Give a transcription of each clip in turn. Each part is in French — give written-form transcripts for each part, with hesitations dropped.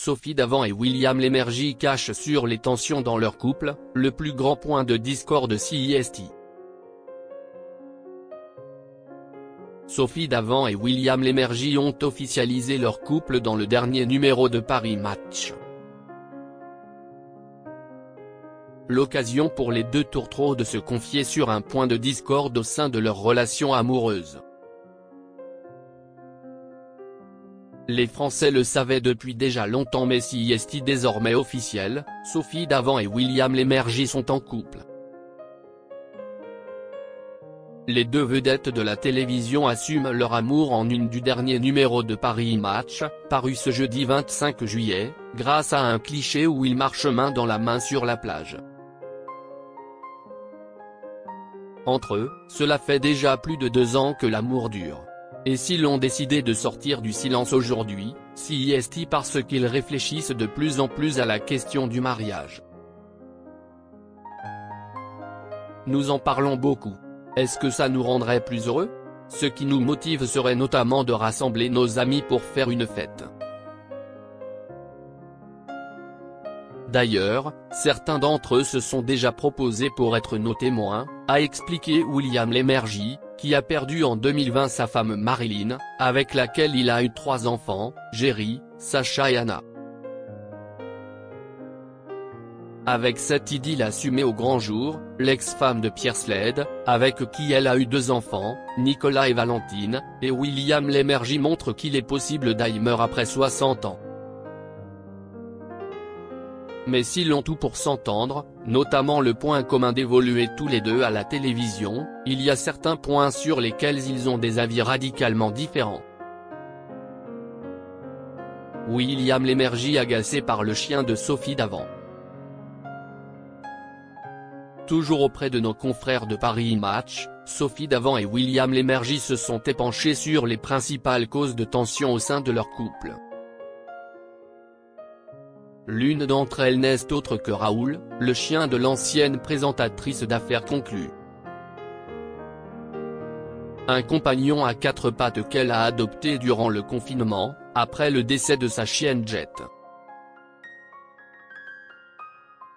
Sophie Davant et William Lémergie cachent sur les tensions dans leur couple, le plus grand point de discorde CIST. Sophie Davant et William Lémergie ont officialisé leur couple dans le dernier numéro de Paris Match. L'occasion pour les deux tourtereaux de se confier sur un point de discorde au sein de leur relation amoureuse. Les Français le savaient depuis déjà longtemps mais CIST désormais officiel, Sophie Davant et William Lémergie sont en couple. Les deux vedettes de la télévision assument leur amour en une du dernier numéro de Paris Match, paru ce jeudi 25 juillet, grâce à un cliché où ils marchent main dans la main sur la plage. Entre eux, cela fait déjà plus de 2 ans que l'amour dure. Et s'ils ont décidé de sortir du silence aujourd'hui, CIST parce qu'ils réfléchissent de plus en plus à la question du mariage. Nous en parlons beaucoup. Est-ce que ça nous rendrait plus heureux? Ce qui nous motive serait notamment de rassembler nos amis pour faire une fête. D'ailleurs, certains d'entre eux se sont déjà proposés pour être nos témoins, a expliqué William Lémergie, qui a perdu en 2020 sa femme Marilyn, avec laquelle il a eu 3 enfants, Jerry, Sacha et Anna. Avec cette idylle assumée au grand jour, l'ex-femme de Pierre Slade, avec qui elle a eu 2 enfants, Nicolas et Valentine, et William Lémergie montre qu'il est possible d'Alzheimer après 60 ans. Mais s'ils ont tout pour s'entendre, notamment le point commun d'évoluer tous les deux à la télévision, il y a certains points sur lesquels ils ont des avis radicalement différents. William Lémergie agacé par le chien de Sophie Davant. Toujours auprès de nos confrères de Paris Match, Sophie Davant et William Lémergie se sont épanchés sur les principales causes de tension au sein de leur couple. L'une d'entre elles n'est autre que Raoul, le chien de l'ancienne présentatrice d'affaires conclues. Un compagnon à 4 pattes qu'elle a adopté durant le confinement, après le décès de sa chienne Jet.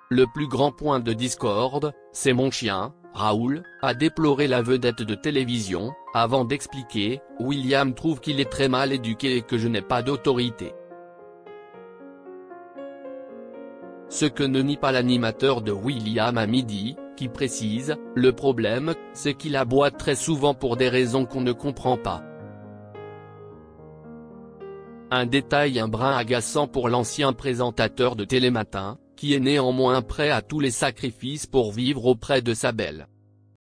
Le plus grand point de discorde, c'est mon chien, Raoul, a déploré la vedette de télévision, avant d'expliquer, William trouve qu'il est très mal éduqué et que je n'ai pas d'autorité. Ce que ne nie pas l'animateur de William à midi, qui précise, le problème, c'est qu'il aboie très souvent pour des raisons qu'on ne comprend pas. Un détail un brin agaçant pour l'ancien présentateur de Télématin, qui est néanmoins prêt à tous les sacrifices pour vivre auprès de sa belle.